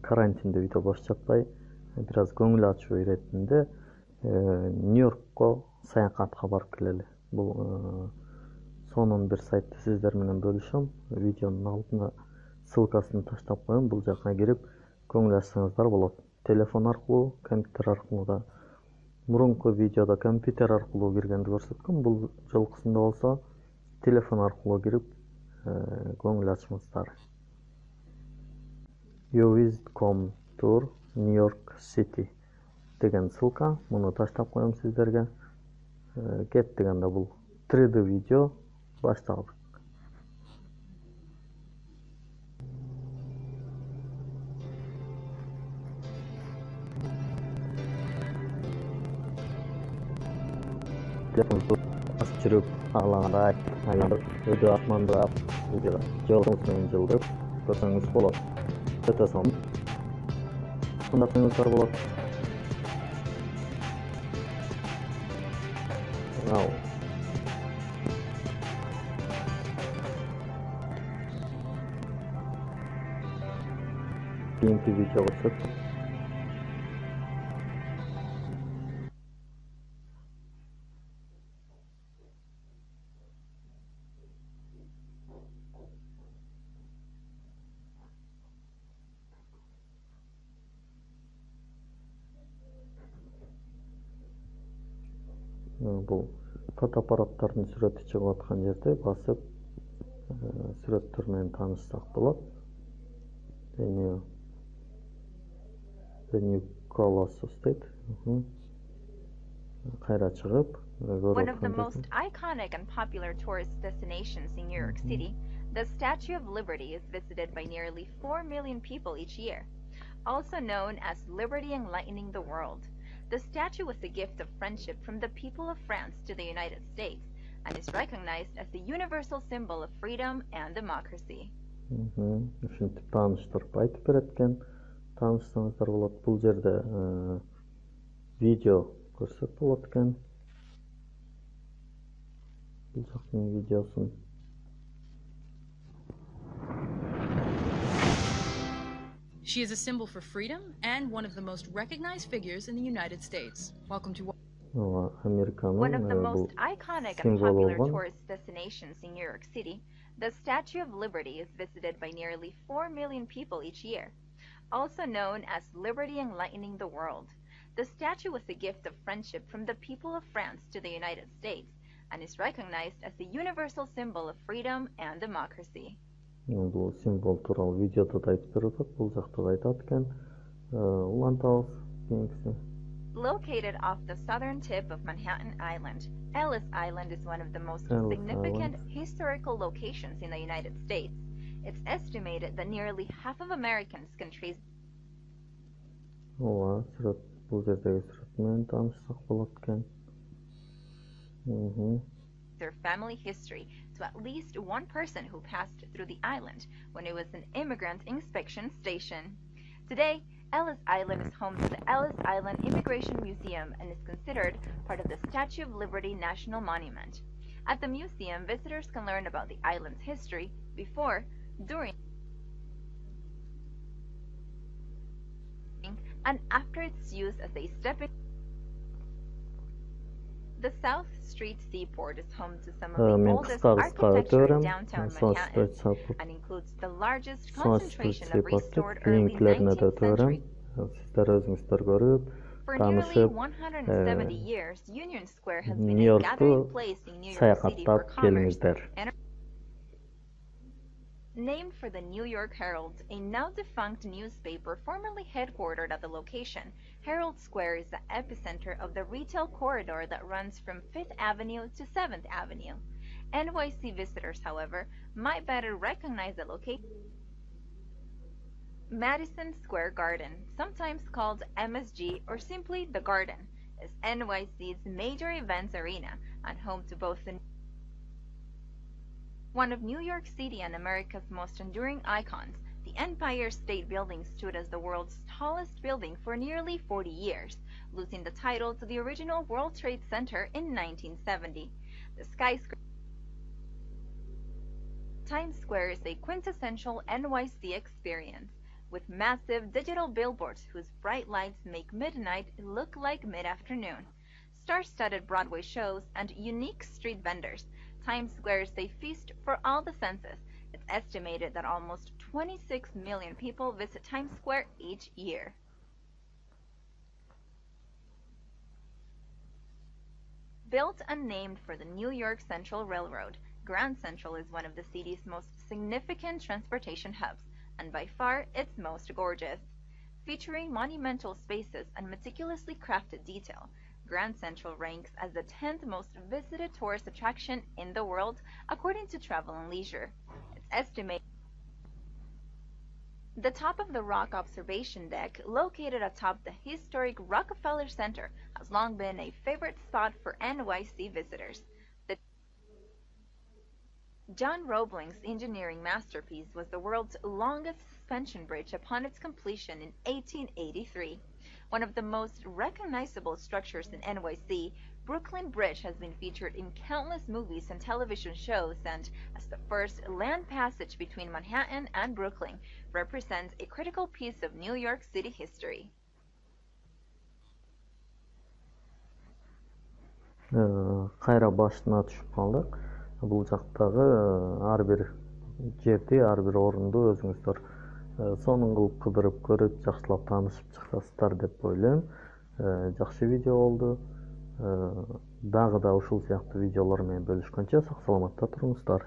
карантинде үйдө бош жатпай бир аз көңүл ачуу иретинде Нью-Йоркко саякатка барып келели. Бул сонун бир сайтты сиздер менен бөлүшөм. Видеонун алдына ссылкасын таштап коем. Бул жака кирип көңүл ачсаңыздар болот. Телефон аркылуу, компьютер аркылуу да. Мурунку видеодо компьютер аркылуу киргенди көрсөткөм. Бул жолкусунда болсо телефон аркылуу кирип көңүл ачыңыздар. You visit come tour New York City деген ссылка. Муну таштап коем сиздерге. Кеттик анда, бул 3D видео башталды. Телефонду басып жүрүп, аалагандай айланып, өйдө асмандап, жолуңуз менен жылдырып көрсөңүз болот. Өтө сонун. Тыңдасаңыздар болот. Кийинки видео көрсөт. Бул фотоаппараттардын сүрөтү чыгып аткан жерде басып сүрөттөр менен таанышсак болот. The New Colossus дейт. Кайра чыгып One of the most iconic and popular tourist destinations in New York City, the Statue of Liberty is visited by nearly 4 million people each year. Also known as Liberty Enlightening the World, the statue was a gift of friendship from the people of France to the United States and is recognized as the universal symbol of freedom and democracy. Ушинтип тааныштырып айтып берет экен. Таанышсаңыздар болот. Бул жерде видео көрсөк болот экен. Бул жактын видеосун. She is a symbol for freedom and one of the most recognized figures in the United States. Welcome to one of the most iconic and popular tourist destinations in New York City, the Statue of Liberty is visited by nearly 4 million people each year. Also known as Liberty Enlightening the World, the statue was a gift of friendship from the people of France to the United States and is recognized as the universal symbol of freedom and democracy. Бул символ тууралуу видеодо да айтып берип атат, бул жакта да айтат экен. Улантабыз кийинкиси. Located off the southern tip of Manhattan Island, Ellis Island is one of the most significant historical locations in the United States. It's estimated that nearly half of Americans can trace their family history to at least one person who passed through the island when it was an immigrant inspection station. Today, Ellis Island is home to the Ellis Island Immigration Museum and is considered part of the Statue of Liberty National Monument. At the museum, visitors can learn about the island's history before, during, and after its use as a stepping. The South Street Seaport is home to some of the oldest architecture in downtown Manhattan and includes the largest concentration of restored early 19th century. For nearly 170 years, Union Square has been a gathering place in New York City for commerce. Named for the New York Herald, a now-defunct newspaper formerly headquartered at the location, Herald Square is the epicenter of the retail corridor that runs from 5th Avenue to 7th Avenue. NYC visitors, however, might better recognize the location. Madison Square Garden, sometimes called MSG or simply the Garden, is NYC's major events arena and home to both the one of New York City and America's most enduring icons. The Empire State Building stood as the world's tallest building for nearly 40 years, losing the title to the original World Trade Center in 1970. The skyscraper Times Square is a quintessential NYC experience. with massive digital billboards whose bright lights make midnight look like mid-afternoon. Star-studded Broadway shows and unique street vendors, Times Square is a feast for all the senses. It's estimated that almost 26 million people visit Times Square each year. Built and named for the New York Central Railroad, Grand Central is one of the city's most significant transportation hubs, and by far its most gorgeous. Featuring monumental spaces and meticulously crafted detail, Grand Central ranks as the 10th most visited tourist attraction in the world, according to Travel and Leisure. It's estimated the top of the rock observation deck, located atop the historic Rockefeller Center, has long been a favorite spot for NYC visitors. The John Roebling's engineering masterpiece was the world's longest suspension bridge upon its completion in 1883. One of the most recognizable structures in NYC, Brooklyn Bridge has been featured in countless movies and television shows, and as the first land passage between Manhattan and Brooklyn, represents a critical piece of New York City history. Кайра башына түшүп калдык. Бул жактагы ар бир жерди, ар бир орунду өзүңүздөр сонун кылып кыдырып көрүп, жакшылап таанышып чыкасыздар деп ойлойм. Жакшы видео болду. Дагы да ушул сыяктуу видеолор менен бөлүшкөнчө сак саламатта туруңуздар.